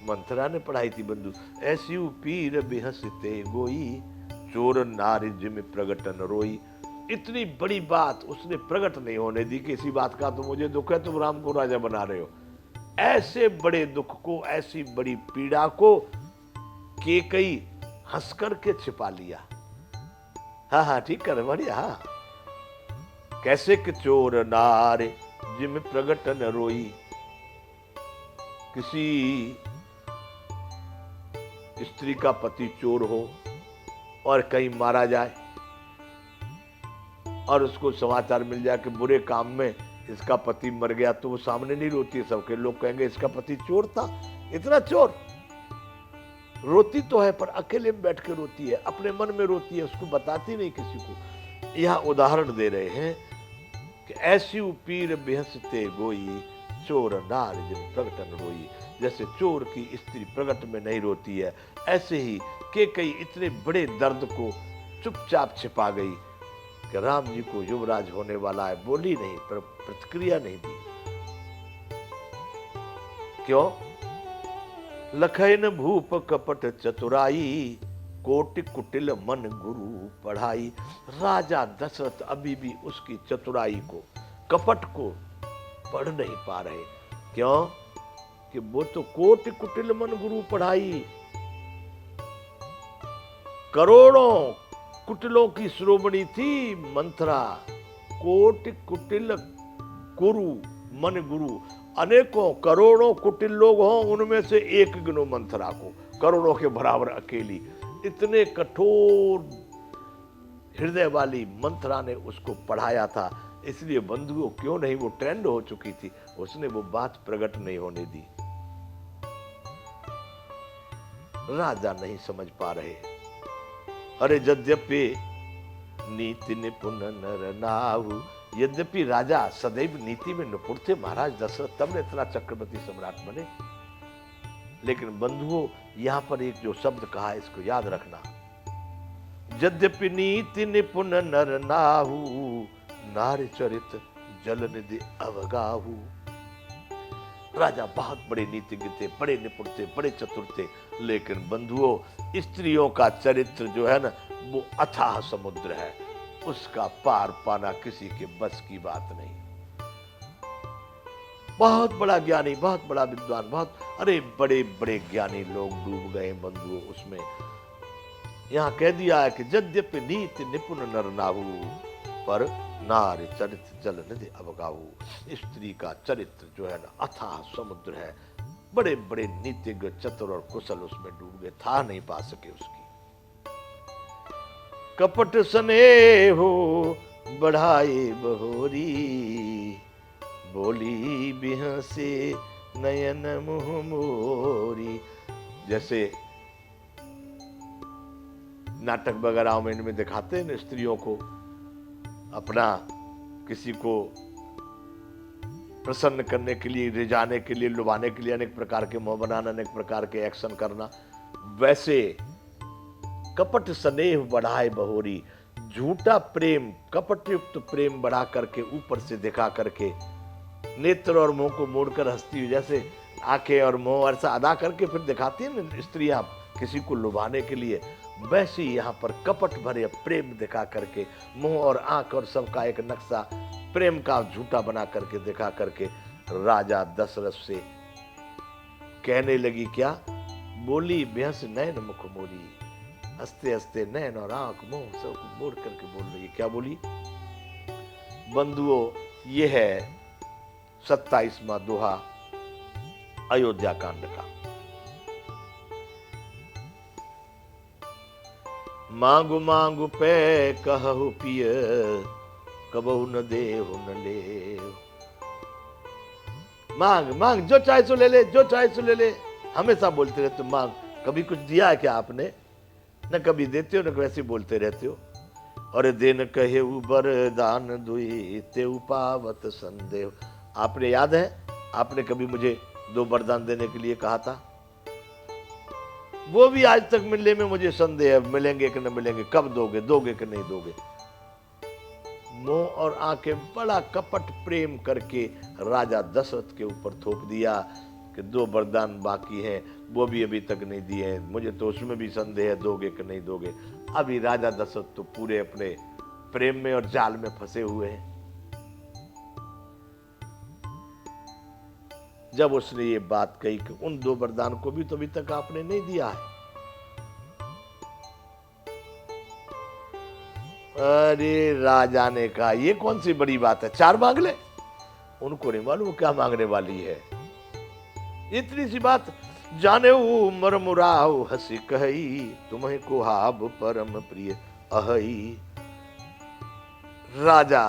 मंथरा ने पढ़ाई थी बंदूक। ऐसी पीर बेहसते गोई, चोर नारी जिम प्रगटन रोई। इतनी बड़ी बात उसने प्रकट नहीं होने दी कि इसी बात का तो मुझे दुख है, तुम राम को राजा बना रहे हो। ऐसे बड़े दुख को, ऐसी बड़ी पीड़ा को केकई हंस करके छिपा लिया। हाँ हाँ ठीक कर, बढ़िया। हाँ, कैसे कि चोर नार जिम प्रगटन रोई। किसी स्त्री का पति चोर हो और कहीं मारा जाए और उसको समाचार मिल जाए कि बुरे काम में इसका पति मर गया, तो वो सामने नहीं रोती है, सबके लोग कहेंगे इसका पति चोर था। इतना चोर, रोती तो है पर अकेले में बैठ के रोती है, अपने मन में रोती है, उसको बताती नहीं किसी को। यह उदाहरण दे रहे हैं कि ऐसी पीर बेहसते गोई, चोर नार जिन प्रगटन रोई। जैसे चोर की स्त्री प्रगट में नहीं रोती है, ऐसे ही के कई इतने बड़े दर्द को चुपचाप छिपा गई कि राम जी को युवराज होने वाला है, बोली नहीं, पर प्रतिक्रिया नहीं दी। क्यों? लखन भूप कपट चतुराई, कोटि कुटिल मन गुरु पढ़ाई। राजा दशरथ अभी भी उसकी चतुराई को, कपट को पढ़ नहीं पा रहे। क्यों? कि वो तो कोटि कुटिल मन गुरु पढ़ाई, करोड़ों कुटिलों की श्रोमणी थी मंथरा। कोटि कुटिल गुरु मन गुरु, अनेकों करोड़ों कुटिल लोग हों, उनमें से एक गिनो मंथरा को, करोड़ों के बराबर अकेली। इतने कठोर हृदय वाली मंथरा ने उसको पढ़ाया था। इसलिए बंधुओं, क्यों नहीं, वो ट्रेंड हो चुकी थी, उसने वो बात प्रकट नहीं होने दी। राजा नहीं समझ पा रहे। अरे यद्यपि नीति निपुण नर नाहु, यद्यपि राजा सदैव नीति में निपुण थे महाराज दशरथ, तब ने इतना चक्रवर्ती सम्राट बने। लेकिन बंधुओं, यहां पर एक जो शब्द कहा, इसको याद रखना। यद्यपि नीति निपुण नर नाहु, नारी चरित जल निधि अवगाहु। राजा बहुत बड़े नीतिज्ञ थे, बड़े निपुण थे, बड़े चतुर थे, लेकिन बंधुओं, स्त्रियों का चरित्र जो है ना, वो अथाह समुद्र है, उसका पार पाना किसी के बस की बात नहीं। बहुत बड़ा ज्ञानी, बहुत बड़ा विद्वान, बहुत अरे बड़े बड़े ज्ञानी लोग डूब गए बंधुओं उसमें। यहां कह दिया है कि यद्यपि नीति निपुण नर नाहु, पर नारी चरित्र जल निधि अवगाहु। स्त्री का चरित्र जो है ना, अथाह समुद्र है, बड़े बड़े नीतिज्ञ चतुर और कुशल उसमें डूब गए, था नहीं पा सके उसकी। कपट स्नेह बढ़ाए बहोरी, बोली बिहसे नयन मुह मोरी। जैसे नाटक वगैरह में इनमें दिखाते हैं स्त्रियों को अपना, किसी को प्रसन्न करने के लिए, रिझाने के लिए, लुभाने के लिए अनेक प्रकार के मोह बनाना, अनेक प्रकार के एक्शन करना। वैसे कपट स्नेह बढ़ाए बहोरी, झूठा प्रेम, कपट युक्त प्रेम बढ़ा करके, ऊपर से दिखा करके, नेत्र और मुंह को मोड़कर हंसती हुई, जैसे आंखें और मुंह ऐसा अदा करके फिर दिखाती है ना स्त्रियां किसी को लुभाने के लिए, वैसे यहाँ पर कपट भरे प्रेम दिखा करके, मुंह और आंख और सबका एक नक्शा प्रेम का झूठा बना करके दिखा करके राजा दशरथ से कहने लगी। क्या बोली? बेहस नैन मुख मोरी, हंसते हंसते नैन और आंख मुंह सब मोड़ करके बोल रही है। क्या बोली बंधुओं? ये है 27वां दोहा अयोध्या कांड का। मांगु मांगु पे कहु पिय, कबहु न देहु न लेहु। मांग मांग, जो चाहे सो ले ले, जो चाहे सो ले ले, हमेशा बोलते रहते हो मांग। कभी कुछ दिया है क्या आपने? न कभी देते हो, न वैसे बोलते रहते हो। और दिन कहे बरदान दुई, तेउ पावत संदेह। आपने याद है, आपने कभी मुझे 2 वरदान देने के लिए कहा था, वो भी आज तक मिलने में मुझे संदेह है, मिलेंगे कि न मिलेंगे, कब दोगे, दोगे कि नहीं दोगे। मुंह और आंखें बड़ा कपट प्रेम करके राजा दशरथ के ऊपर थोप दिया कि 2 वरदान बाकी हैं, वो भी अभी तक नहीं दिए हैं, मुझे तो उसमें भी संदेह है दोगे कि नहीं दोगे। अभी राजा दशरथ तो पूरे अपने प्रेम में और जाल में फंसे हुए हैं। जब उसने ये बात कही कि उन 2 वरदान को भी तो अभी तक आपने नहीं दिया है। अरे राजा ने कहा ये कौन सी बड़ी बात है, 4 मांग ले। उनको नहीं मालूम क्या मांगने वाली है। इतनी सी बात, जाने मरमुराओ हंसी कही, तुम्हें कुहाब परम प्रिय अहई। राजा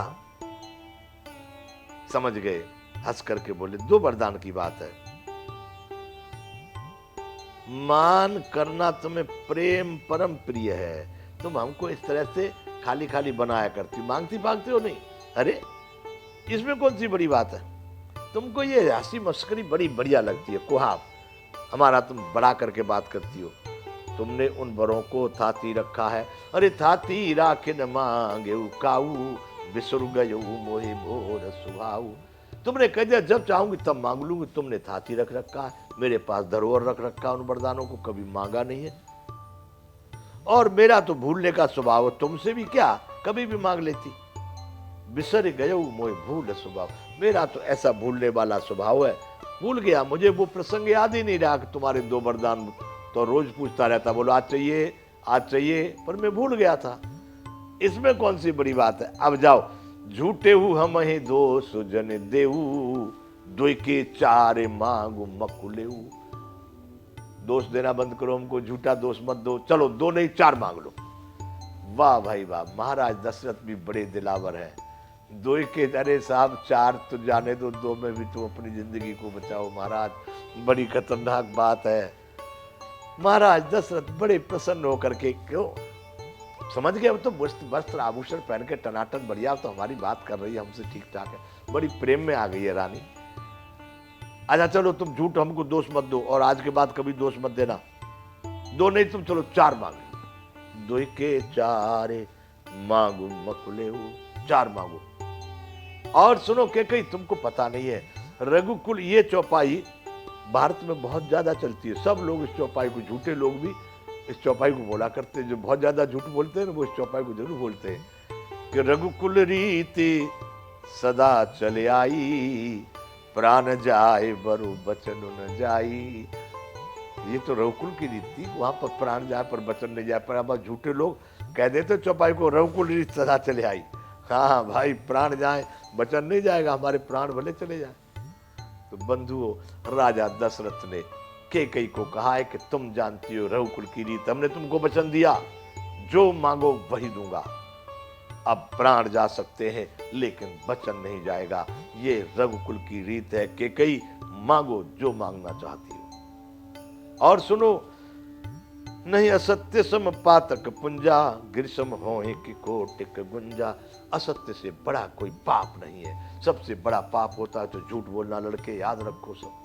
समझ गए, हंस करके बोले 2 वरदान की बात है, मान करना तुम्हें प्रेम परम प्रिय है, तुम हमको इस तरह से खाली खाली बनाया करती, मांगती मांगते हो नहीं। अरे इसमें कौन सी बड़ी बात है, तुमको ये हंसी मस्करी बड़ी बढ़िया लगती है, कुहाब हमारा तुम बड़ा करके बात करती हो। तुमने उन बरों को थाती रखा है, अरे थाती राखे न मांगे काऊ, बिसुर गयो मोहे भोर सुहाऊ। तुमने कह दिया जब चाहूंगी तब मांग लूंगी, तुमने थाती रख रखा है, मेरे पास धरोहर रख रखा है, उन वरदानों को कभी मांगा नहीं है। और मेरा तो भूलने का स्वभाव है, तुमसे भी क्या कभी भी मांग लेती। बिसर गयो मोहे भूल स्वभाव, मेरा तो ऐसा भूलने वाला स्वभाव है, भूल गया, मुझे वो प्रसंग याद ही नहीं रहा कि तुम्हारे 2 वरदान तो रोज पूछता रहता, बोलो आज चाहिए आज चाहिए, पर मैं भूल गया था। इसमें कौन सी बड़ी बात है। अब जाओ, झूठे हूँ हम ही 2 सुजन देऊ, 2 के 4 मांगू मकुलेऊ। दोष देना बंद करो, हमको झूठा दोष मत दो, चलो 2 नहीं 4 मांग लो। वाह भाई वाह, महाराज दशरथ भी बड़े दिलावर हैं। 2 के, अरे साहब 4 तो जाने दो, 2 में भी तो अपनी जिंदगी को बचाओ महाराज, बड़ी खतरनाक बात है। महाराज दशरथ बड़े प्रसन्न होकर के, क्यों समझ गए, अब तो वस्त्र आभूषण पहन के टनाटन बढ़िया, तो हमारी बात कर रही है, हमसे ठीक ठाक है, बड़ी प्रेम में आ गई है रानी। अच्छा चलो तुम झूठ हमको दोष मत दो, और आज के बाद कभी दोष मत देना। 2 नहीं तुम चलो 4 मांगो, 2 के 4 मांगू मकुले, 4 मांगो। और सुनो के कहीं तुमको पता नहीं है, रघुकुल ये चौपाई भारत में बहुत ज्यादा चलती है, सब लोग इस चौपाई को, झूठे लोग भी इस चौपाई को बोला करते हैं, जो बहुत ज्यादा झूठ बोलते हैं ना वो इस चौपाई को जरूर बोलते हैं कि रघुकुल रीति सदा चले आई, प्राण जाए बरु बचन न जाई। ये तो रघुकुल की रीति, वहां पर प्राण जाए पर बचन नहीं जाए, पर अब झूठे लोग कह देते चौपाई को रघुकुल रीति सदा चले आई। हाँ भाई, प्राण जाए बचन नहीं जाएगा, हमारे प्राण भले चले जाए। तो बंधुओं, राजा दशरथ ने कैकेयी को कहा है कि तुम जानती हो रघुकुल की रीत, हमने तुमको वचन दिया जो मांगो वही दूंगा। अब प्राण जा सकते हैं लेकिन वचन नहीं जाएगा, ये रघुकुल की रीत है। कैकेयी मांगो जो मांगना चाहती हो। और सुनो, नहीं असत्य सम पातक पुंजा, गिरसम होए कि कोटिक गुंजा। असत्य से बड़ा कोई पाप नहीं है, सबसे बड़ा पाप होता है तो झूठ बोलना। लड़के याद रखो सब,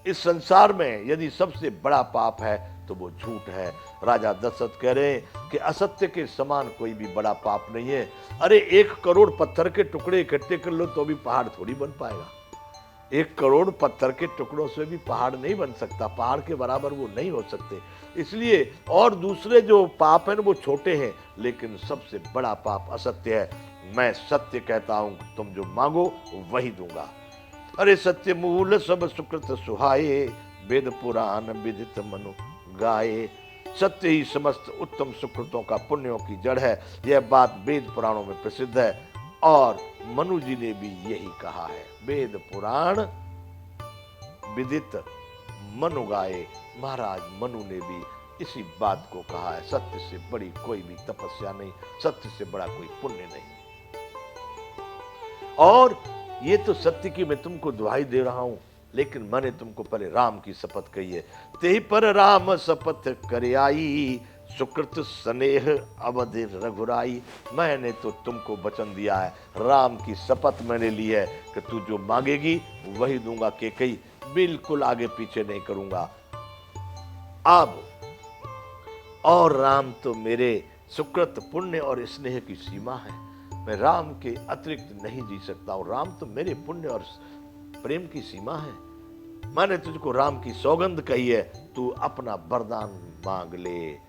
इस संसार में यदि सबसे बड़ा पाप है तो वो झूठ है। राजा दशरथ कह रहे हैं कि असत्य के समान कोई भी बड़ा पाप नहीं है। अरे 1 करोड़ पत्थर के टुकड़े इकट्ठे कर लो तो भी पहाड़ थोड़ी बन पाएगा। 1 करोड़ पत्थर के टुकड़ों से भी पहाड़ नहीं बन सकता, पहाड़ के बराबर वो नहीं हो सकते। इसलिए और दूसरे जो पाप हैं वो छोटे हैं, लेकिन सबसे बड़ा पाप असत्य है। मैं सत्य कहता हूं, तुम जो मांगो वही दूंगा। अरे सत्य मूल सब सुकृत सुहाए, वेद पुराण विदित मनु गाए। सत्य ही समस्त उत्तम सुकृतों का, पुण्यों की जड़ है। यह बात वेद पुराणों में प्रसिद्ध है और मनु जी ने भी यही कहा है। वेद पुराण विदित मनु गाए, महाराज मनु ने भी इसी बात को कहा है। सत्य से बड़ी कोई भी तपस्या नहीं, सत्य से बड़ा कोई पुण्य नहीं। और ये तो सत्य की मैं तुमको दुहाई दे रहा हूं, लेकिन मैंने तुमको पहले राम की शपथ कही है। ते पर राम शपथ करे आई, सुकृत स्नेह अवधि रघुराई। मैंने तो तुमको वचन दिया है, राम की शपथ मैंने ली है कि तू जो मांगेगी वही दूंगा। कैकेयी बिल्कुल आगे पीछे नहीं करूंगा। अब और राम तो मेरे सुकृत पुण्य और स्नेह की सीमा है, मैं राम के अतिरिक्त नहीं जी सकता, और राम तो मेरे पुण्य और प्रेम की सीमा है। मैंने तुझको राम की सौगंध कही है, तू अपना वरदान मांग ले।